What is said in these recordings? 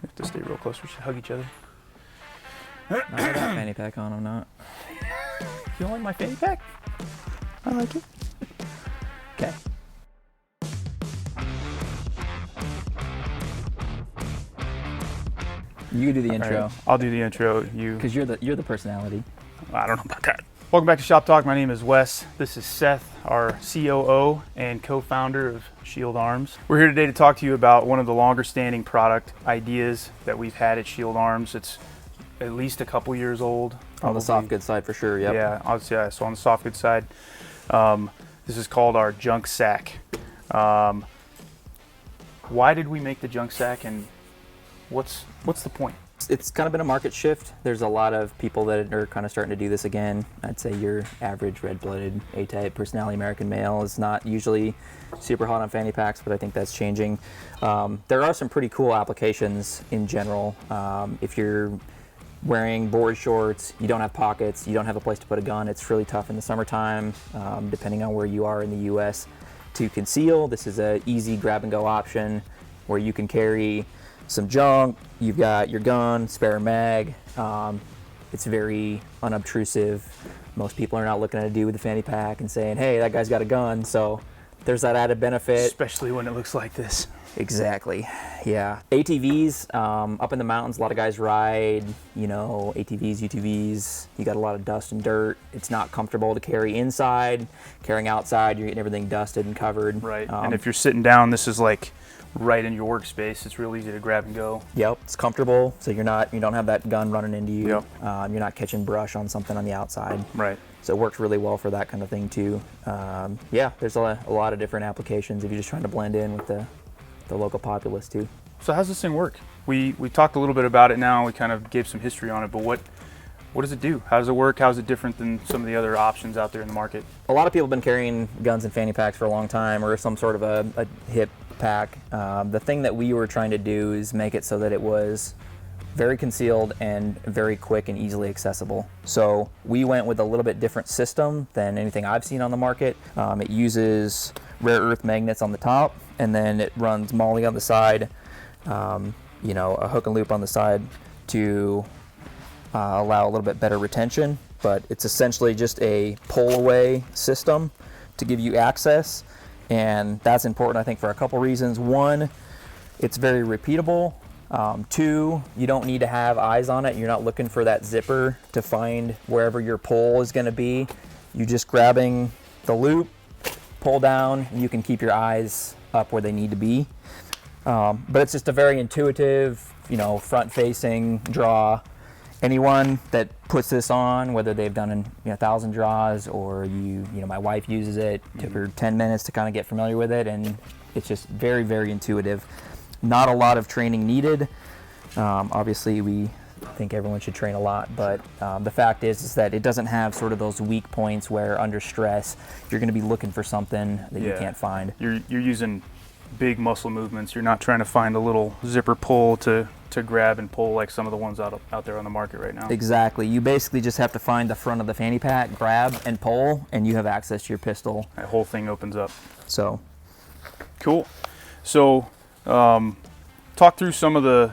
have to stay real close. We should hug each other. Not with that fanny pack on, I'm not. You don't like my fanny pack? I like it. Okay. You do the intro. Right, I'll do the intro. You. Because you're the personality. I don't know about that. Welcome back to Shop Talk. My name is Wes. This is Seth, our COO and co-founder of Shield Arms. We're here today to talk to you about one of the longer standing product ideas that we've had at Shield Arms. It's at least a couple years old. On the soft goods side for sure, yep. Yeah, so on the soft goods side. This is called our junk sack. Why did we make the junk sack, and what's the point? It's kind of been a market shift. There's a lot of people that are kind of starting to do this again. I'd say your average red-blooded A-type personality American male is not usually super hot on fanny packs, but I think that's changing. There are some pretty cool applications in general. If you're wearing board shorts, you don't have pockets, you don't have a place to put a gun, it's really tough in the summertime, depending on where you are in the U.S. to conceal. This is an easy grab-and-go option where you can carry some junk, you've got your gun, spare mag. It's very unobtrusive. Most people are not looking at a dude with a fanny pack and saying, hey, that guy's got a gun, so there's that added benefit. Especially when it looks like this. Exactly, yeah. ATVs, up in the mountains, a lot of guys ride, ATVs, UTVs. You got a lot of dust and dirt. It's not comfortable to carry inside. Carrying outside, you're getting everything dusted and covered. Right, and if you're sitting down, this is like right in your workspace. It's real easy to grab and go. Yep, it's comfortable, so you don't have that gun running into you. Yep. You're not catching brush on something on the outside. Right. So it works really well for that kind of thing too. Yeah, there's a lot of different applications if you're just trying to blend in with the local populace too. So how's this thing work? We talked a little bit about it now. We kind of gave some history on it, but what does it do? How does it work? How is it different than some of the other options out there in the market? A lot of people have been carrying guns and fanny packs for a long time, or some sort of a hip pack. The thing that we were trying to do is make it so that it was very concealed and very quick and easily accessible. So we went with a little bit different system than anything I've seen on the market. It uses rare earth magnets on the top, and then it runs MOLLE on the side, a hook and loop on the side to allow a little bit better retention. But it's essentially just a pull away system to give you access. And that's important, I think, for a couple reasons. One, it's very repeatable. Two, you don't need to have eyes on it. You're not looking for that zipper to find wherever your pull is going to be. You're just grabbing the loop, pull down, and you can keep your eyes up where they need to be. But it's just a very intuitive, front-facing draw. Anyone that puts this on, whether they've done 1,000 draws or my wife uses it, took her 10 minutes to kind of get familiar with it, and it's just very, very intuitive. Not a lot of training needed. Obviously, we think everyone should train a lot, but the fact is that it doesn't have sort of those weak points where under stress you're going to be looking for something that you can't find. You're using big muscle movements. You're not trying to find a little zipper pull to grab and pull like some of the ones out there on the market right now. Exactly. You basically just have to find the front of the fanny pack, grab and pull, and you have access to your pistol. That whole thing opens up. So cool. So talk through some of the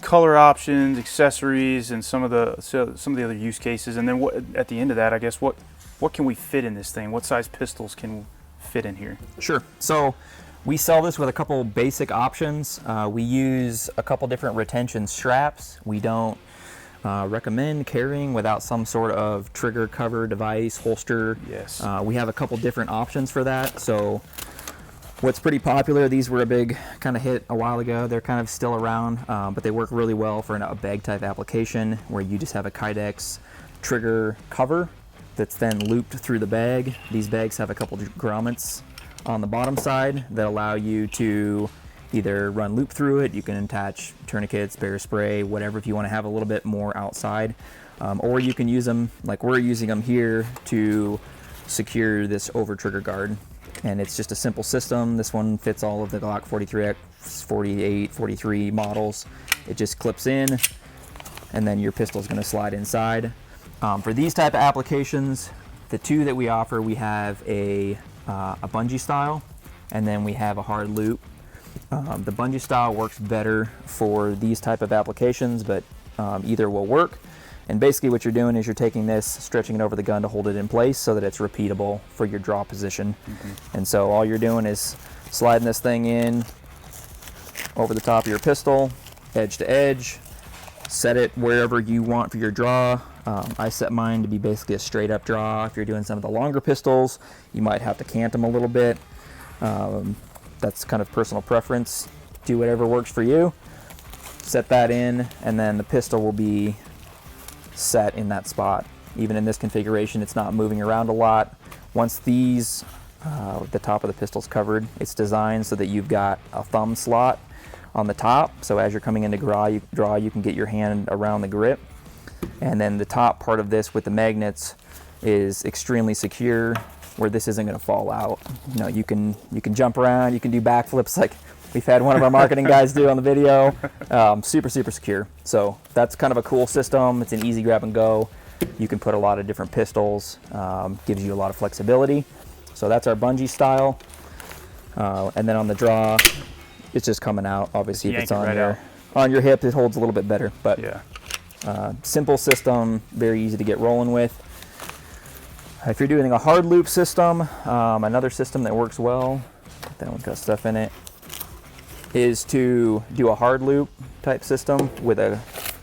color options, accessories, and some of the other use cases, and then at the end of that, I guess what can we fit in this thing? What size pistols can fit in here? Sure. So we sell this with a couple basic options. We use a couple different retention straps. We don't recommend carrying without some sort of trigger cover device, holster. Yes. We have a couple different options for that. So what's pretty popular, these were a big kind of hit a while ago. They're kind of still around, but they work really well for a bag type application where you just have a Kydex trigger cover that's then looped through the bag. These bags have a couple grommets on the bottom side that allow you to either run loop through it. You can attach tourniquets, bear spray, whatever, if you want to have a little bit more outside. Or you can use them like we're using them here to secure this over trigger guard. And it's just a simple system. This one fits all of the Glock 43X, 48, 43 models. It just clips in, and then your pistol is going to slide inside. For these type of applications, the two that we offer, we have a bungee style, and then we have a hard loop. The bungee style works better for these type of applications, but either will work. And basically what you're doing is you're taking this, stretching it over the gun to hold it in place so that it's repeatable for your draw position. And so all you're doing is sliding this thing in over the top of your pistol, edge to edge, set it wherever you want for your draw. I set mine to be basically a straight up draw. If you're doing some of the longer pistols, you might have to cant them a little bit. That's kind of personal preference. Do whatever works for you. Set that in, and then the pistol will be set in that spot. Even in this configuration, it's not moving around a lot. Once these, the top of the pistol's covered, it's designed so that you've got a thumb slot on the top. So as you're coming into draw, you can get your hand around the grip. And then the top part of this with the magnets is extremely secure, where this isn't going to fall out. You know, you can jump around, you can do backflips like we've had one of our marketing guys do on the video. Super secure. So that's kind of a cool system. It's an easy grab and go. You can put a lot of different pistols. Gives you a lot of flexibility. So that's our bungee style. And then on the draw, it's just coming out. Obviously, if it's on your hip, it holds a little bit better. But yeah, simple system, very easy to get rolling with. If you're doing a hard loop system, another system that works well, that one's got stuff in it, is to do a hard loop type system with a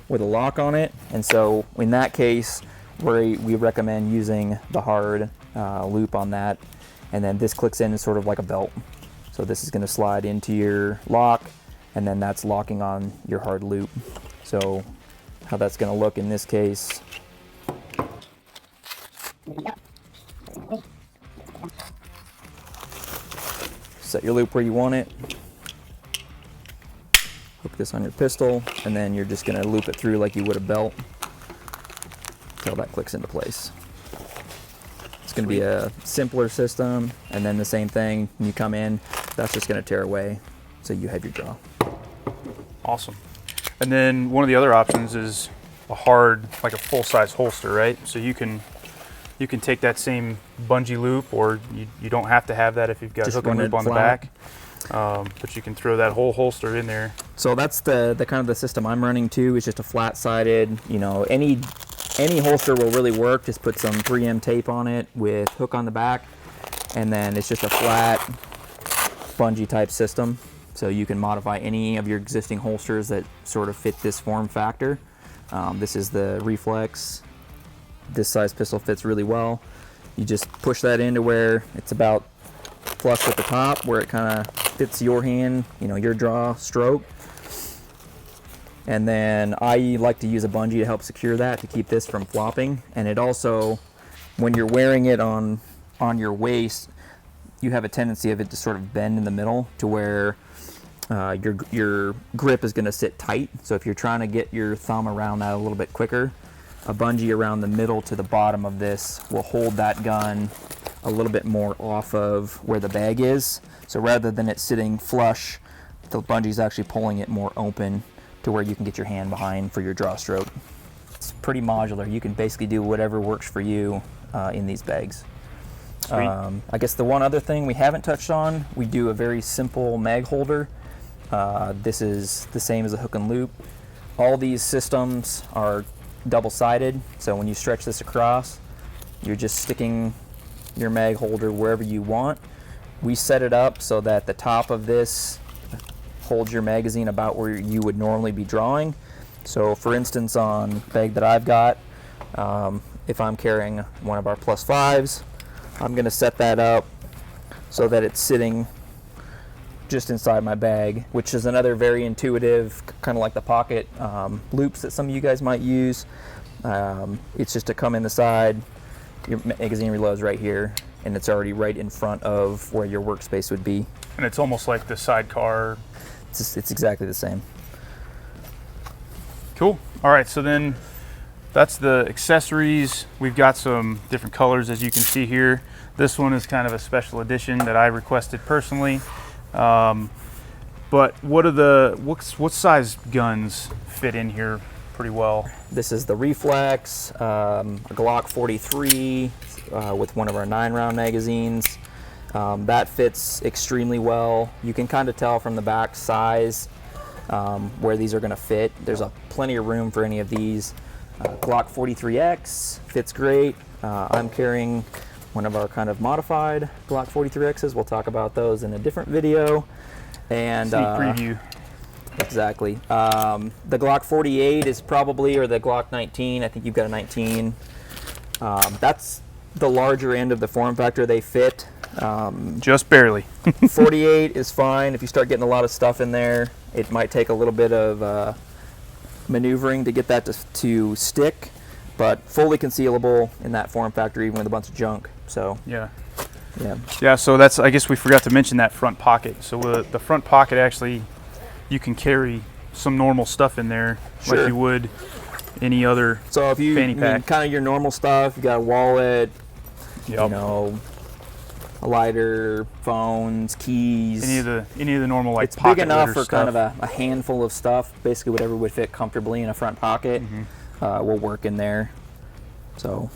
lock on it. And so in that case, we recommend using the hard loop on that, and then this clicks in sort of like a belt. So this is going to slide into your lock, and then that's locking on your hard loop. So how that's going to look in this case, set your loop where you want it, hook this on your pistol, and then you're just going to loop it through like you would a belt until that clicks into place. It's going to be a simpler system, and then the same thing, when you come in, that's just going to tear away, so you have your draw. Awesome. And then one of the other options is a hard, like a full-size holster, right? So you can take that same bungee loop, or you don't have to have that if you've got hook and loop on the back. But you can throw that whole holster in there. So that's the kind of the system I'm running too. It's just a flat-sided, you know, any holster will really work. Just put some 3M tape on it with hook on the back, and then it's just a flat bungee type system. So you can modify any of your existing holsters that sort of fit this form factor. This is the Reflex. This size pistol fits really well. You just push that into where it's about flush with the top, where it kind of fits your hand, you know, your draw stroke. And then I like to use a bungee to help secure that, to keep this from flopping. And it also, when you're wearing it on your waist, you have a tendency of it to sort of bend in the middle to where your grip is going to sit tight. So if you're trying to get your thumb around that a little bit quicker, a bungee around the middle to the bottom of this will hold that gun a little bit more off of where the bag is. So rather than it sitting flush, the bungee is actually pulling it more open to where you can get your hand behind for your draw stroke. It's pretty modular. You can basically do whatever works for you in these bags. I guess the one other thing we haven't touched on, we do a very simple mag holder. This is the same as a hook and loop. All these systems are double-sided, so when you stretch this across, you're just sticking your mag holder wherever you want. We set it up so that the top of this holds your magazine about where you would normally be drawing. So for instance, on the bag that I've got, if I'm carrying one of our +5s, I'm going to set that up so that it's sitting just inside my bag, which is another very intuitive, kind of like the pocket loops that some of you guys might use. It's just to come in the side, your magazine reloads right here, and it's already right in front of where your workspace would be. And it's almost like the sidecar. It's exactly the same. Cool. All right, so then that's the accessories. We've got some different colors, as you can see here. This one is kind of a special edition that I requested personally. But what size guns fit in here pretty well? This is the Reflex, a Glock 43 with one of our 9-round magazines. That fits extremely well. You can kind of tell from the back size where these are going to fit. There's plenty of room for any of these. Glock 43X fits great. I'm carrying one of our kind of modified Glock 43Xs. We'll talk about those in a different video. And Sneak preview. Exactly. The Glock 48 is probably, or the Glock 19. I think you've got a 19. That's the larger end of the form factor. They fit. Just barely. 48 is fine. If you start getting a lot of stuff in there, it might take a little bit of maneuvering to get that to stick, but fully concealable in that form factor, even with a bunch of junk. So yeah. Yeah. So that's, I guess we forgot to mention that front pocket. So the front pocket, actually, you can carry some normal stuff in there, Sure. like you would any other So if you fanny pack. kind of your normal stuff, you got a wallet, Yep. you know, a lighter, phones, keys. Any of the normal, like, it's pocket big enough litter for kind of stuff. a handful of stuff. Basically, whatever would fit comfortably in a front pocket will work in there. So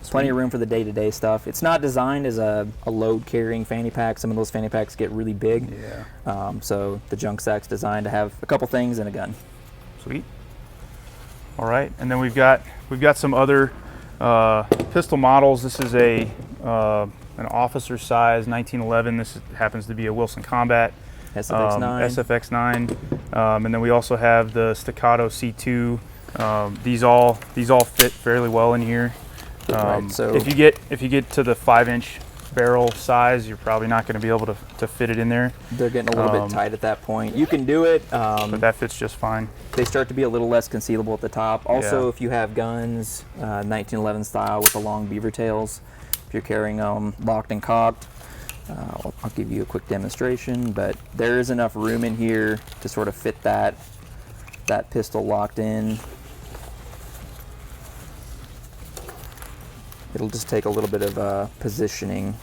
plenty of room for the day-to-day stuff. It's not designed as a load-carrying fanny pack. Some of those fanny packs get really big. Yeah. So the junk sack's designed to have a couple things and a gun. Sweet. All right, and then we've got some other pistol models. This is an officer size 1911. This happens to be a Wilson Combat SFX9. SFX9, and then we also have the Staccato C2. These all fit fairly well in here. Right, so if you get to the 5-inch barrel size, you're probably not going to be able to fit it in there. they're getting a little bit tight at that point. You can do it. But that fits just fine. They start to be a little less concealable at the top. Also, Yeah. if you have guns, 1911 style with the long beaver tails, if you're carrying them locked and cocked, I'll give you a quick demonstration, but there is enough room in here to sort of fit that pistol locked in. It'll just take a little bit of positioning.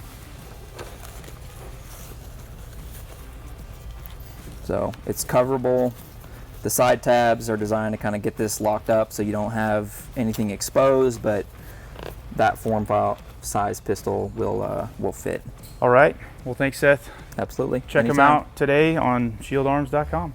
So it's coverable. The side tabs are designed to kind of get this locked up so you don't have anything exposed, but that form file size pistol will fit. All right. Well, thanks, Seth. Absolutely. Check them Anytime. out today on shieldarms.com.